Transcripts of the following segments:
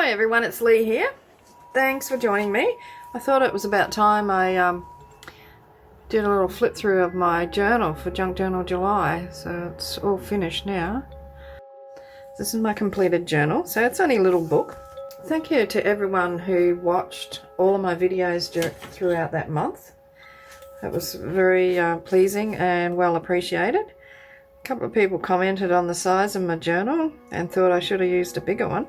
Hi everyone, it's Lee here. Thanks for joining me. I thought it was about time I did a little flip through of my journal for Junk Journal July, so it's all finished now. This is my completed journal, so it's only a little book. Thank you to everyone who watched all of my videos throughout that month. It was very pleasing and well appreciated. A couple of people commented on the size of my journal and thought I should have used a bigger one.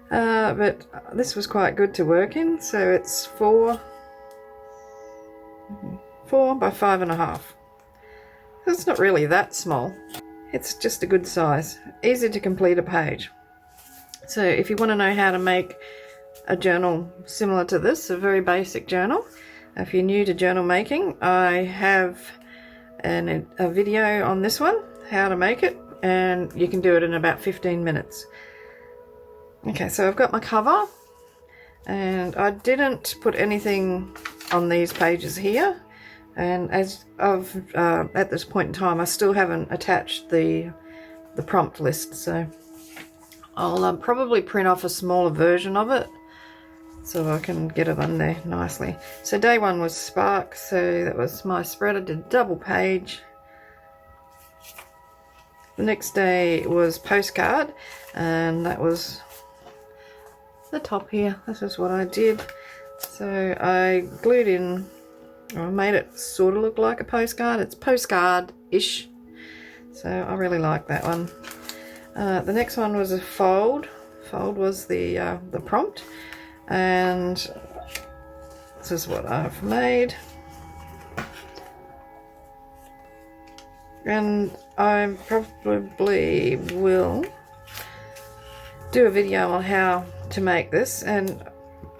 But this was quite good to work in, so it's 4 by 5.5. It's not really that small. It's just a good size, easy to complete a page. So if you want to know how to make a journal similar to this, a very basic journal, if you're new to journal making, I have a video on this one, how to make it, and you can do it in about 15 minutes. Okay, so I've got my cover, and I didn't put anything on these pages here, and as of at this point in time I still haven't attached the prompt list, so I'll probably print off a smaller version of it so I can get it on there nicely. So day one was Spark, so that was my spread. I did a double page. The next day was Postcard, and that was the top here. This is what I did. So I glued in, or I made it sort of look like a postcard. It's postcard-ish, so I really like that one. The next one was a fold. Fold was the prompt, and this is what I've made. And I probably will do a video on how to make this, and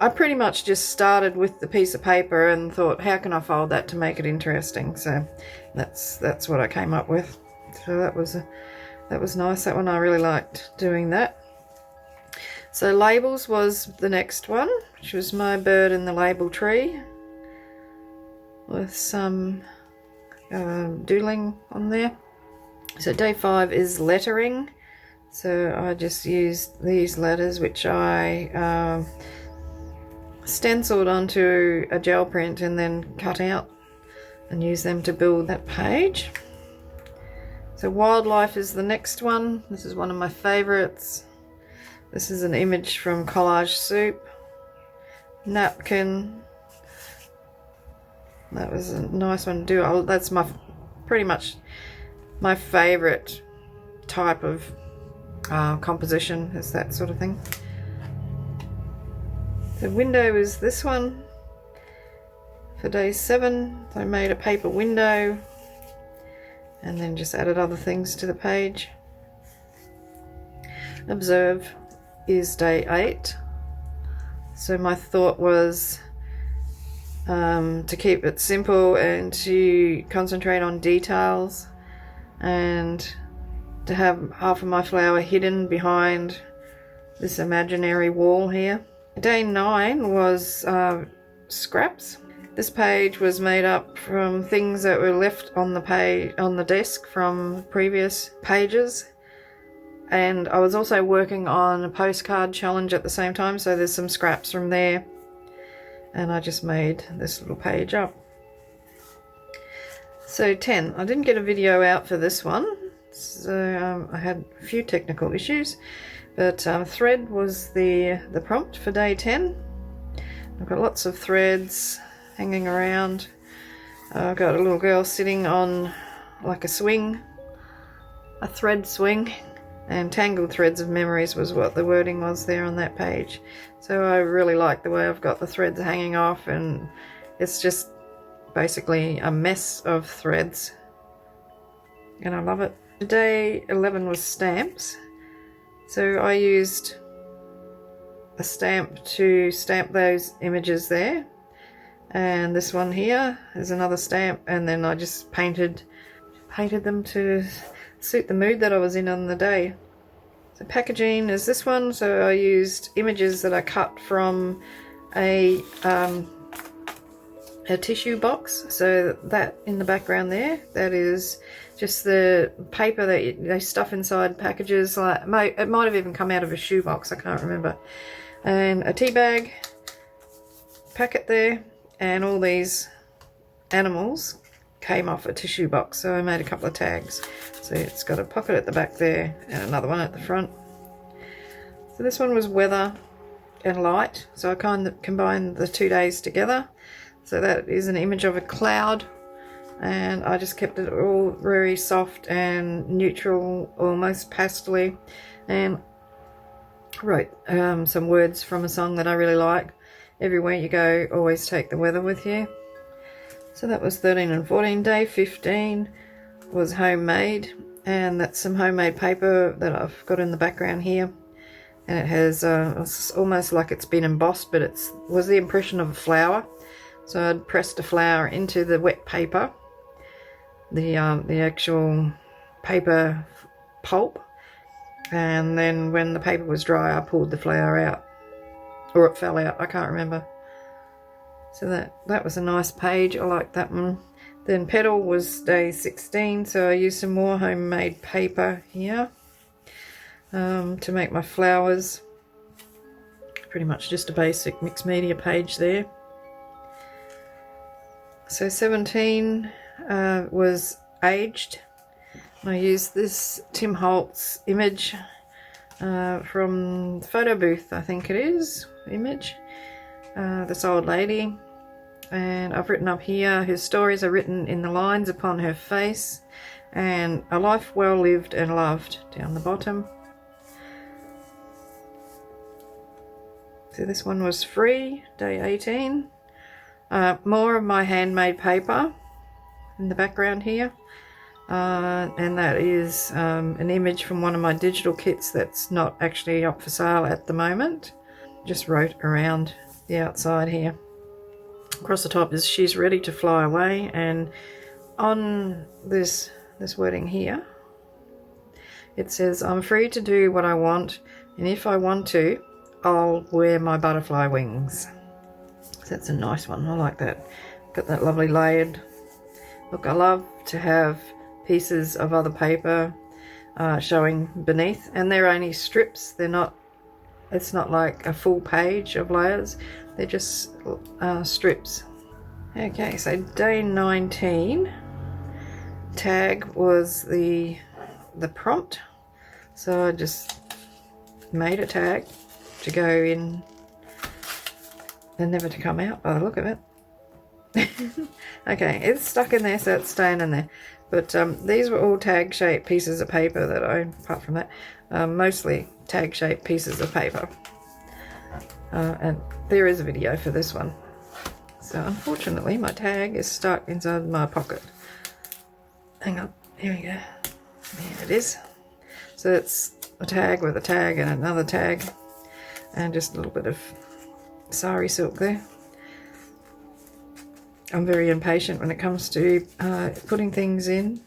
I pretty much just started with the piece of paper and thought, how can I fold that to make it interesting? So that's what I came up with. So that was nice. That one, I really liked doing that. So labels was the next one, which was my bird in the label tree with some doodling on there. So day 5 is lettering. So I just used these letters, which I stenciled onto a gel print and then cut out and use them to build that page. So wildlife is the next one. This is one of my favorites. This is an image from Collage Soup. Napkin. That was a nice one to do. That's pretty much my favorite type of composition, is that sort of thing. The window is this one for day 7. I made a paper window and then just added other things to the page. Observe is day 8. So my thought was to keep it simple and to concentrate on details, and to have half of my flower hidden behind this imaginary wall here. Day 9 was scraps. This page was made up from things that were left on the desk from previous pages, and I was also working on a postcard challenge at the same time, so there's some scraps from there, and I just made this little page up. So 10, I didn't get a video out for this one, so I had a few technical issues, but thread was the prompt for day 10. I've got lots of threads hanging around. I've got a little girl sitting on like a swing, a thread swing, and tangled threads of memories was what the wording was there on that page. So I really like the way I've got the threads hanging off, and it's just basically a mess of threads, and I love it. Day 11 was stamps. So I used a stamp to stamp those images there, and this one here is another stamp, and then I just painted them to suit the mood that I was in on the day. So packaging is this one. So I used images that I cut from a tissue box. So that in the background there, that is just the paper that they stuff inside packages. Like it might have even come out of a shoebox, I can't remember. And a tea bag packet there, and all these animals came off a tissue box, so I made a couple of tags. So it's got a pocket at the back there and another one at the front. So this one was weather and light, so I kind of combined the 2 days together. So that is an image of a cloud, and I just kept it all very soft and neutral, almost pastel-y, and wrote some words from a song that I really like. Everywhere you go, always take the weather with you. So that was 13 and 14. Day 15 was homemade, and that's some homemade paper that I've got in the background here. And it has, it's almost like it's been embossed, but it was the impression of a flower. So I'd pressed a flower into the wet paper, the actual paper pulp, and then when the paper was dry I pulled the flower out, or it fell out, I can't remember. So that was a nice page, I like that one. Then petal was day 16, so I used some more homemade paper here to make my flowers. Pretty much just a basic mixed media page there. So 17 was aged. I used this Tim Holtz image from the photo booth, I think it is, image. This old lady, and I've written up here, her stories are written in the lines upon her face, and a life well lived and loved down the bottom. So this one was free, day 18. More of my handmade paper in the background here, and that is an image from one of my digital kits that's not actually up for sale at the moment. Just wrote around the outside here. Across the top is she's ready to fly away, and on this wording here it says, I'm free to do what I want, and if I want to I'll wear my butterfly wings. So that's a nice one, I like that. Got that lovely layered look. I love to have pieces of other paper showing beneath, and they're only strips, they're not, it's not like a full page of layers, they're just strips. Okay, so day 19 tag was the prompt, so I just made a tag to go in and never to come out by the look of it. Okay, it's stuck in there, so it's staying in there. But these were all tag shaped pieces of paper that I, apart from that, mostly tag shaped pieces of paper. And there is a video for this one. So unfortunately my tag is stuck inside my pocket. Hang on, here we go. There it is. So it's a tag with a tag and another tag, and just a little bit of sari silk there. I'm very impatient when it comes to putting things in.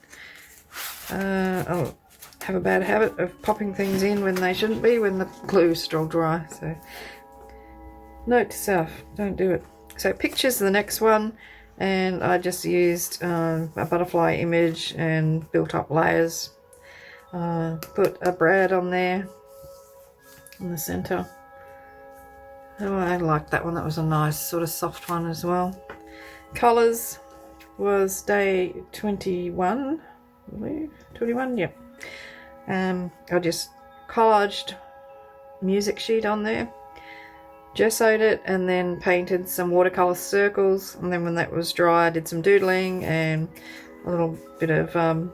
I'll have a bad habit of popping things in when they shouldn't be, when the glue's still dry. So note to self, don't do it. So pictures the next one, and I just used a butterfly image and built up layers. Put a brad on there in the center. Oh, I like that one. That was a nice sort of soft one as well. Colours was day 21, I believe. 21, yep. I just collaged music sheet on there, gessoed it, and then painted some watercolour circles, and then when that was dry I did some doodling and a little bit of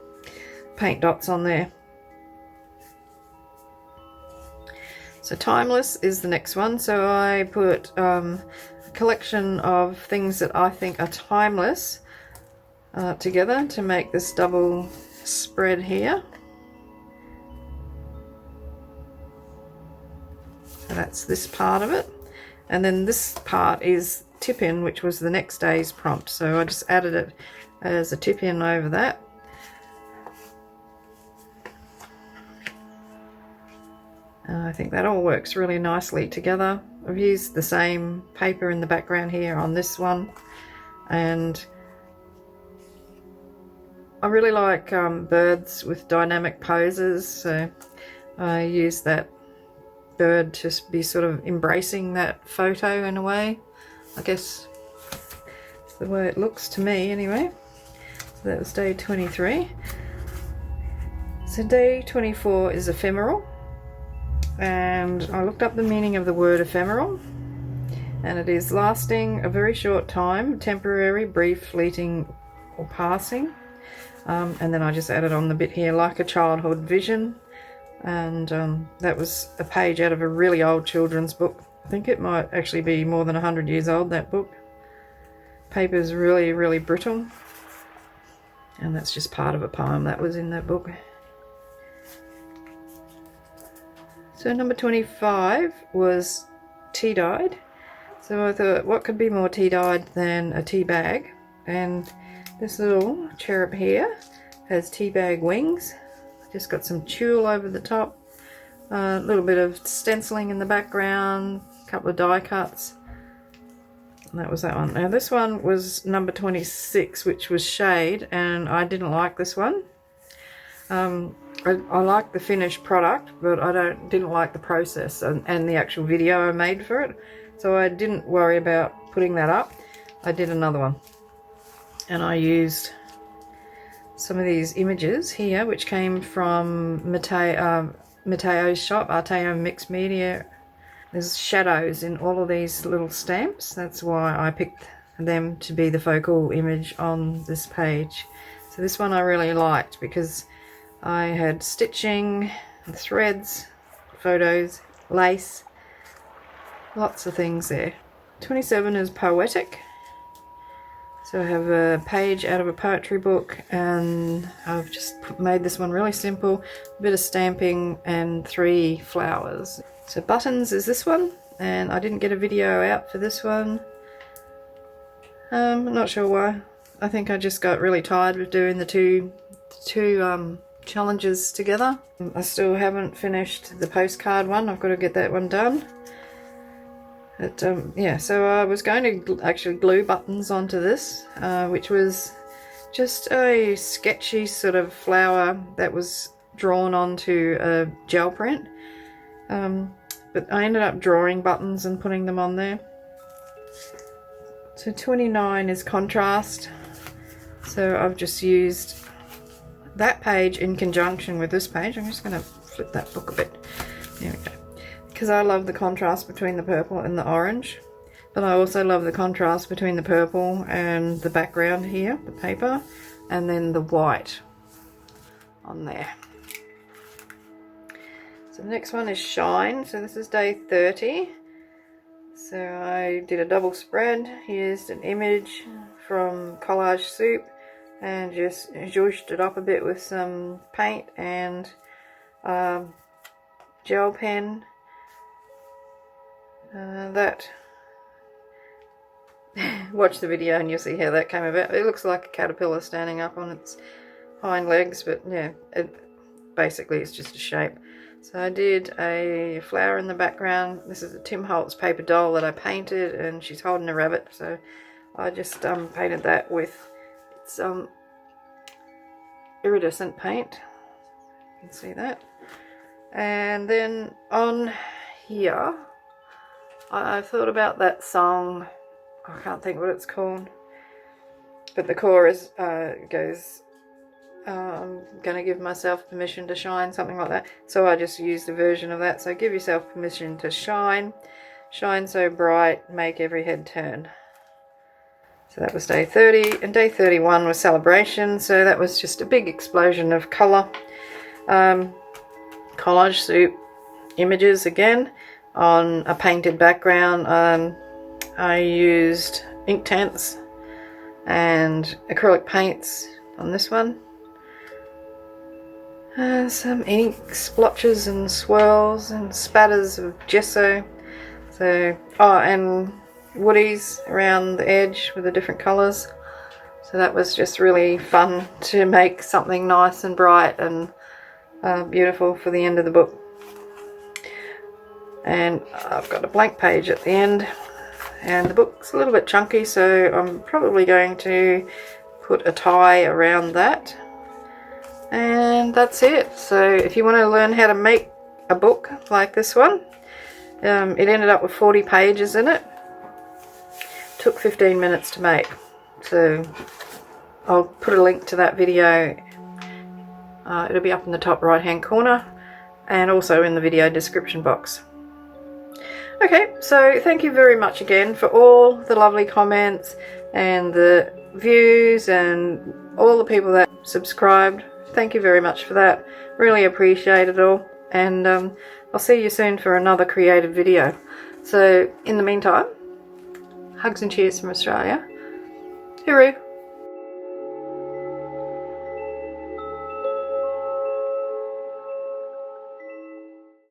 paint dots on there. So timeless is the next one, so I put a collection of things that I think are timeless together to make this double spread here. So that's this part of it, and then this part is tip in, which was the next day's prompt, so I just added it as a tip in over that. I think that all works really nicely together. I've used the same paper in the background here on this one, and I really like birds with dynamic poses, so I use that bird to be sort of embracing that photo in a way. I guess it's the way it looks to me anyway. So that was day 23. So day 24 is ephemeral, and I looked up the meaning of the word ephemeral, and it is lasting a very short time, temporary, brief, fleeting or passing. And then I just added on the bit here, like a childhood vision, and that was a page out of a really old children's book. I think it might actually be more than 100 years old, that book. Paper's really, really brittle, and that's just part of a poem that was in that book. So number 25 was tea-dyed. So I thought, what could be more tea-dyed than a tea bag? And this little cherub here has tea bag wings. Just got some tulle over the top, a little bit of stenciling in the background, a couple of die cuts, and that was that one. Now this one was number 26, which was shade, and I didn't like this one. I like the finished product, but I didn't like the process and the actual video I made for it, so I didn't worry about putting that up. I did another one, and I used some of these images here, which came from Mateo's shop, Arteo Mixed Media. There's shadows in all of these little stamps. That's why I picked them to be the focal image on this page. So this one I really liked because I had stitching, threads, photos, lace, lots of things there. 27 is poetic. So I have a page out of a poetry book, and I've just made this one really simple, a bit of stamping and 3 flowers. So buttons is this one, and I didn't get a video out for this one. I'm not sure why. I think I just got really tired of doing the two challenges together. I still haven't finished the postcard one. I've got to get that one done. But yeah, so I was going to actually glue buttons onto this, which was just a sketchy sort of flower that was drawn onto a gel print. But I ended up drawing buttons and putting them on there. So 29 is contrast. So I've just used that page in conjunction with this page. I'm just going to flip that book a bit. There we go. Because I love the contrast between the purple and the orange, but I also love the contrast between the purple and the background here, the paper, and then the white on there. So the next one is shine. So this is day 30. So I did a double spread, used an image from Collage Soup and just zhuzhed it up a bit with some paint and gel pen. Watch the video and you'll see how that came about. It looks like a caterpillar standing up on its hind legs, but yeah, basically it's just a shape. So I did a flower in the background. This is a Tim Holtz paper doll that I painted, and she's holding a rabbit, so I just painted that with its iridescent paint. You can see that. And then on here I thought about that song. I can't think what it's called, but the chorus goes, I'm going to give myself permission to shine, something like that. So I just used a version of that. So give yourself permission to shine, shine so bright, make every head turn. So that was day 30, and day 31 was celebration. So that was just a big explosion of colour. Collage Soup images again on a painted background. I used Inktense and acrylic paints on this one. Some ink splotches and swirls and spatters of gesso. So, and woodies around the edge with the different colours. So that was just really fun to make something nice and bright and beautiful for the end of the book. And I've got a blank page at the end, and the book's a little bit chunky, so I'm probably going to put a tie around that And that's it. So if you want to learn how to make a book like this one, it ended up with 40 pages in it. Took 15 minutes to make. So I'll put a link to that video. It'll be up in the top right hand corner and also in the video description box. Okay, so thank you very much again for all the lovely comments and the views and all the people that subscribed. Thank you very much for that. Really appreciate it all. And I'll see you soon for another creative video. So in the meantime, hugs and cheers from Australia. Hooroo!